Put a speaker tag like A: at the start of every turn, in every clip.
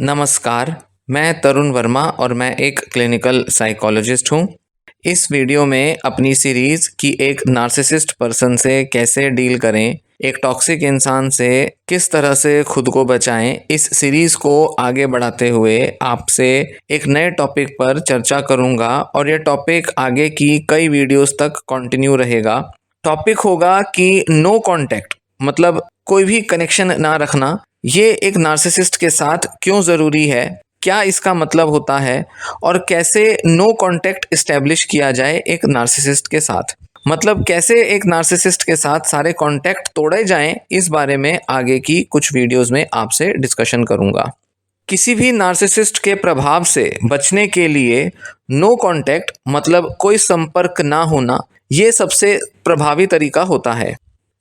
A: नमस्कार, मैं तरुण वर्मा और मैं एक क्लिनिकल साइकोलॉजिस्ट हूँ। इस वीडियो में अपनी सीरीज़ कि एक नार्सिसिस्ट पर्सन से कैसे डील करें, एक टॉक्सिक इंसान से किस तरह से खुद को बचाएं, इस सीरीज़ को आगे बढ़ाते हुए आपसे एक नए टॉपिक पर चर्चा करूँगा और यह टॉपिक आगे की कई वीडियोस तक कंटिन्यू रहेगा। टॉपिक होगा कि नो कॉन्टैक्ट मतलब कोई भी कनेक्शन ना रखना, ये एक नार्सिसिस्ट के साथ क्यों ज़रूरी है, क्या इसका मतलब होता है और कैसे नो कॉन्टैक्ट इस्टेब्लिश किया जाए एक नार्सिसिस्ट के साथ। मतलब कैसे एक नार्सिसिस्ट के साथ सारे कॉन्टैक्ट तोड़े जाएं, इस बारे में आगे की कुछ वीडियोस में आपसे डिस्कशन करूंगा। किसी भी नार्सिसिस्ट के प्रभाव से बचने के लिए नो कॉन्टैक्ट मतलब कोई संपर्क ना होना, ये सबसे प्रभावी तरीका होता है।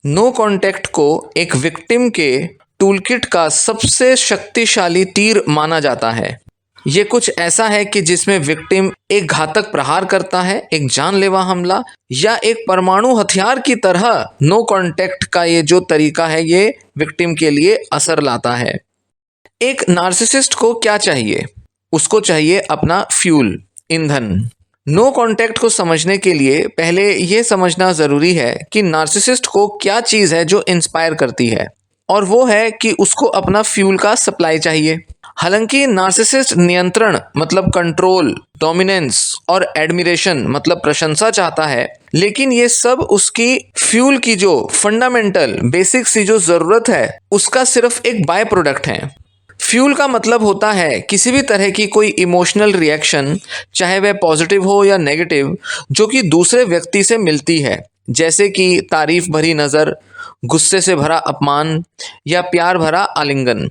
A: नो कॉन्टैक्ट को एक विक्टिम के टूलकिट का सबसे शक्तिशाली तीर माना जाता है। ये कुछ ऐसा है कि जिसमें विक्टिम एक घातक प्रहार करता है, एक जानलेवा हमला या एक परमाणु हथियार की तरह नो कॉन्टैक्ट का ये जो तरीका है ये विक्टिम के लिए असर लाता है। एक नार्सिसिस्ट को क्या चाहिए? उसको चाहिए अपना फ्यूल, ईंधन। नो कॉन्टैक्ट को समझने के लिए पहले ये समझना ज़रूरी है कि नार्सिसिस्ट को क्या चीज़ है जो इंस्पायर करती है, और वो है कि उसको अपना फ्यूल का सप्लाई चाहिए। हालांकि नार्सिसिस्ट नियंत्रण मतलब कंट्रोल, डोमिनेंस और एडमिरेशन मतलब प्रशंसा चाहता है, लेकिन ये सब उसकी फ्यूल की जो फंडामेंटल बेसिक सी जो ज़रूरत है उसका सिर्फ एक बाय प्रोडक्ट है। फ्यूल का मतलब होता है किसी भी तरह की कोई इमोशनल रिएक्शन, चाहे वह पॉजिटिव हो या नेगेटिव, जो कि दूसरे व्यक्ति से मिलती है, जैसे कि तारीफ भरी नज़र, गुस्से से भरा अपमान या प्यार भरा आलिंगन।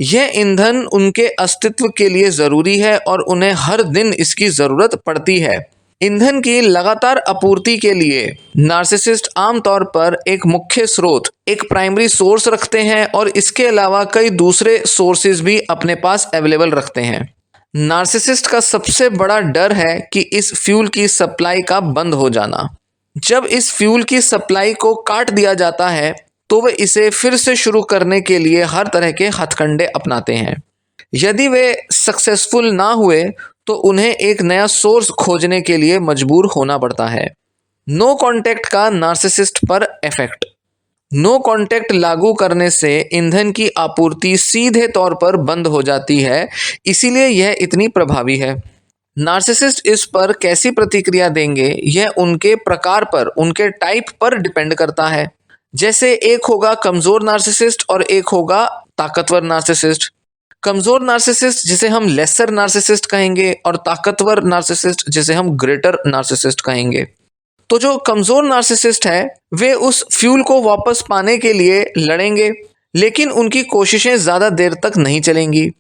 A: यह ईंधन उनके अस्तित्व के लिए ज़रूरी है और उन्हें हर दिन इसकी ज़रूरत पड़ती है। ईंधन की लगातार आपूर्ति के लिए नार्सिसिस्ट आमतौर पर एक मुख्य स्रोत, एक प्राइमरी सोर्स रखते हैं और इसके अलावा कई दूसरे सोर्सेज भी अपने पास अवेलेबल रखते हैं। नार्सिसिस्ट का सबसे बड़ा डर है कि इस फ्यूल की सप्लाई का बंद हो जाना। जब इस फ्यूल की सप्लाई को काट दिया जाता है तो वे इसे फिर से शुरू करने के लिए हर तरह के हथकंडे अपनाते हैं। यदि वे सक्सेसफुल ना हुए तो उन्हें एक नया सोर्स खोजने के लिए मजबूर होना पड़ता है। नो कॉन्टैक्ट का नार्सिसिस्ट पर इफेक्ट। नो कॉन्टैक्ट लागू करने से ईंधन की आपूर्ति सीधे तौर पर बंद हो जाती है, इसीलिए यह इतनी प्रभावी है। नार्सिसिस्ट इस पर कैसी प्रतिक्रिया देंगे यह उनके प्रकार पर, उनके टाइप पर डिपेंड करता है। जैसे एक होगा कमजोर नार्सिसिस्ट और एक होगा ताकतवर नार्सिसिस्ट। कमजोर नार्सिसिस्ट जिसे हम लेसर नार्सिसिस्ट कहेंगे और ताकतवर नार्सिसिस्ट जिसे हम ग्रेटर नार्सिसिस्ट कहेंगे। तो जो कमजोर नार्सिसिस्ट है वे उस फ्यूल को वापस पाने के लिए लड़ेंगे, लेकिन उनकी कोशिशें ज़्यादा देर तक नहीं चलेंगी।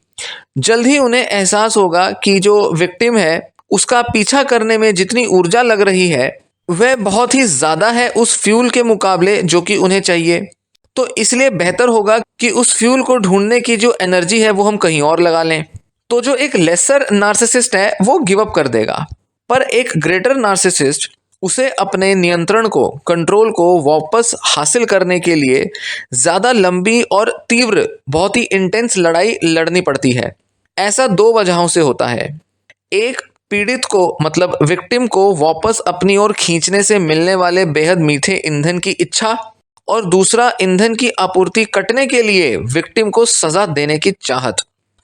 A: जल्द ही उन्हें एहसास होगा कि जो विक्टिम है उसका पीछा करने में जितनी ऊर्जा लग रही है वह बहुत ही ज़्यादा है उस फ्यूल के मुकाबले जो कि उन्हें चाहिए। तो इसलिए बेहतर होगा कि उस फ्यूल को ढूंढने की जो एनर्जी है वो हम कहीं और लगा लें। तो जो एक लेसर नार्सिसिस्ट है वो गिव अप कर देगा, पर एक ग्रेटर नार्सिसिस्ट उसे अपने नियंत्रण को, कंट्रोल को वापस हासिल करने के लिए ज़्यादा लंबी और तीव्र, बहुत ही इंटेंस लड़ाई लड़नी पड़ती है। ऐसा दो वजहों से होता है। एक, पीड़ित को मतलब विक्टिम को वापस अपनी ओर खींचने से मिलने वाले बेहद मीठे ईंधन की इच्छा, और दूसरा ईंधन की आपूर्ति कटने के लिए विक्टिम को सजा देने की चाहत।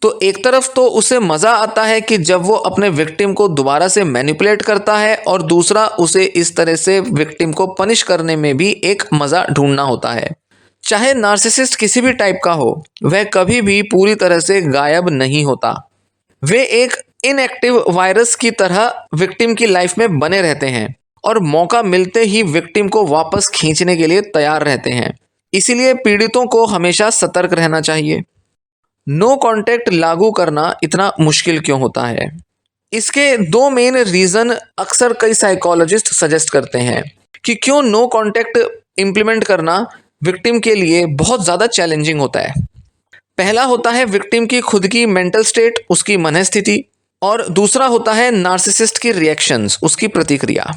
A: तो एक तरफ तो उसे मज़ा आता है कि जब वो अपने विक्टिम को दोबारा से मैनिपुलेट करता है, और दूसरा उसे इस तरह से विक्टिम को पनिश करने में भी एक मज़ा ढूंढना होता है। चाहे नार्सिसिस्ट किसी भी टाइप का हो, वह कभी भी पूरी तरह से गायब नहीं होता। वे एक इनएक्टिव वायरस की तरह विक्टिम की लाइफ में बने रहते हैं और मौका मिलते ही विक्टिम को वापस खींचने के लिए तैयार रहते हैं। इसीलिए पीड़ितों को हमेशा सतर्क रहना चाहिए। नो कॉन्टैक्ट लागू करना इतना मुश्किल क्यों होता है? इसके दो मेन रीज़न अक्सर कई साइकोलॉजिस्ट सजेस्ट करते हैं कि क्यों नो कॉन्टैक्ट इम्प्लीमेंट करना विक्टिम के लिए बहुत ज़्यादा चैलेंजिंग होता है। पहला होता है विक्टिम की खुद की मेंटल स्टेट, उसकी मनस्थिति, और दूसरा होता है नार्सिसिस्ट की रिएक्शंस, उसकी प्रतिक्रिया।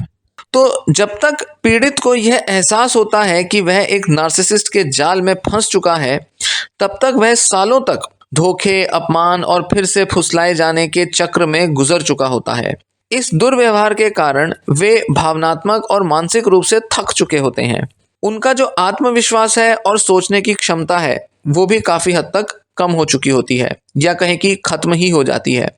A: तो जब तक पीड़ित को यह एहसास होता है कि वह एक नार्सिसिस्ट के जाल में फंस चुका है, तब तक वह सालों तक धोखे, अपमान और फिर से फुसलाए जाने के चक्र में गुजर चुका होता है। इस दुर्व्यवहार के कारण वे भावनात्मक और मानसिक रूप से थक चुके होते हैं। उनका जो आत्मविश्वास है और सोचने की क्षमता है वो भी काफी हद तक कम हो चुकी होती है, या कहें कि खत्म ही हो जाती है।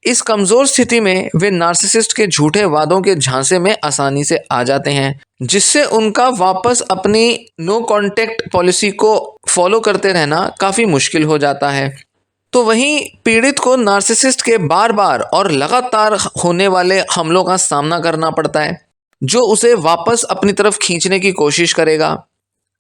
A: इस कमजोर स्थिति में वे नार्सिसिस्ट के झूठे वादों के झांसे में आसानी से आ जाते हैं, जिससे उनका वापस अपनी नो कांटेक्ट पॉलिसी को फॉलो करते रहना काफी मुश्किल हो जाता है। तो वहीं पीड़ित को नार्सिसिस्ट के बार बार और लगातार होने वाले हमलों का सामना करना पड़ता है, जो उसे वापस अपनी तरफ खींचने की कोशिश करेगा।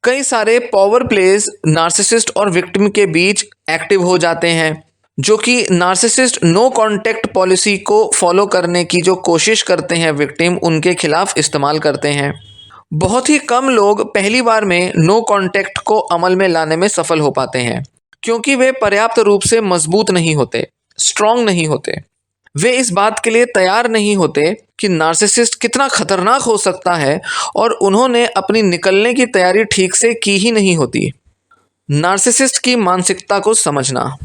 A: कई सारे पावर प्लेज नार्सिसिस्ट और विक्टिम के बीच एक्टिव हो जाते हैं, जो कि नार्सिसिस्ट नो कांटेक्ट पॉलिसी को फॉलो करने की जो कोशिश करते हैं विक्टिम, उनके खिलाफ इस्तेमाल करते हैं। बहुत ही कम लोग पहली बार में नो कांटेक्ट को अमल में लाने में सफल हो पाते हैं, क्योंकि वे पर्याप्त रूप से मजबूत नहीं होते, स्ट्रांग नहीं होते। वे इस बात के लिए तैयार नहीं होते कि नार्सिसिस्ट कितना खतरनाक हो सकता है, और उन्होंने अपनी निकलने की तैयारी ठीक से की ही नहीं होती। नार्सिसिस्ट की मानसिकता को समझना।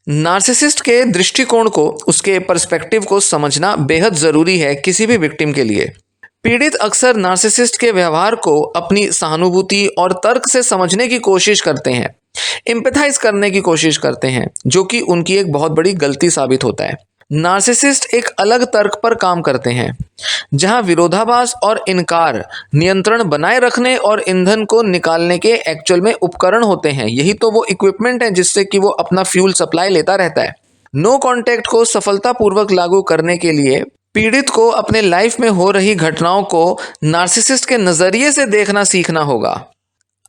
A: नार्सिसिस्ट के दृष्टिकोण को, उसके पर्सपेक्टिव को समझना बेहद ज़रूरी है किसी भी विक्टिम के लिए। पीड़ित अक्सर नार्सिसिस्ट के व्यवहार को अपनी सहानुभूति और तर्क से समझने की कोशिश करते हैं, एम्पैथाइज करने की कोशिश करते हैं, जो कि उनकी एक बहुत बड़ी गलती साबित होता है। नार्सिसिस्ट एक अलग तर्क पर काम करते हैं, जहां विरोधाभास और इनकार नियंत्रण बनाए रखने और ईंधन को निकालने के एक्चुअल में उपकरण होते हैं। यही तो वो इक्विपमेंट है जिससे कि वो अपना फ्यूल सप्लाई लेता रहता है। नो कांटेक्ट को सफलतापूर्वक लागू करने के लिए पीड़ित को अपने लाइफ में हो रही घटनाओं को नार्सिसिस्ट के नज़रिए से देखना सीखना होगा।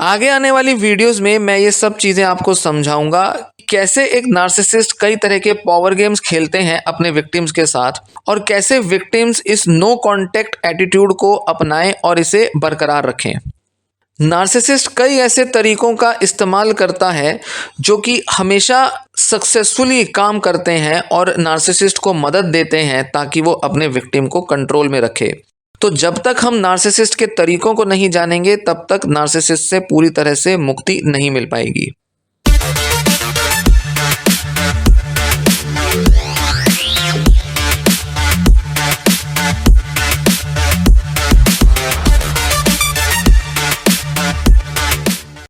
A: आगे आने वाली वीडियोस में मैं ये सब चीज़ें आपको समझाऊंगा, कैसे एक नार्सिसिस्ट कई तरह के पावर गेम्स खेलते हैं अपने विक्टिम्स के साथ, और कैसे विक्टिम्स इस नो कांटेक्ट एटीट्यूड को अपनाएं और इसे बरकरार रखें। नार्सिसिस्ट कई ऐसे तरीकों का इस्तेमाल करता है जो कि हमेशा सक्सेसफुली काम करते हैं और नार्सिसिस्ट को मदद देते हैं ताकि वो अपने विक्टिम को कंट्रोल में रखे। तो जब तक हम नार्सिसिस्ट के तरीकों को नहीं जानेंगे, तब तक नार्सिसिस्ट से पूरी तरह से मुक्ति नहीं मिल पाएगी।